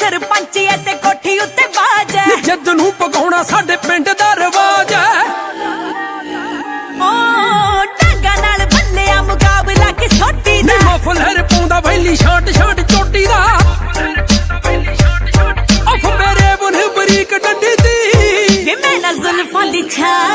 ਸਰਪੰਚ ਐ ਤੇ ਕੋਠੀ ਉੱਤੇ ਬਾਜ ਐ ਜਿੱਦ ਨੂੰ ਪਕਾਉਣਾ ਸਾਡੇ ਪਿੰਡ ਦਾ ਰਿਵਾਜ ਐ ਓ ਡਾਂਗਾ ਨਾਲ ਬੱਲਿਆ ਮੁਕਾਬਲਾ ਕਿ ਸੋਟੀ ਦਾ ਮਫਲਰ ਪਾਉਂਦਾ ਵੈਲੀ ਛਾਂਟ ਛਾਂਟ ਚੋਟੀ ਦਾ ਅਫ ਮੇਰੇ ਬੁਨ ਬਰੀਕ ਡੰਡੀ ਦੀ ਵੇ ਮੈਂ ਨਾ ਜ਼ੁਲਫਾਂ ਦੀ ਛਾਂ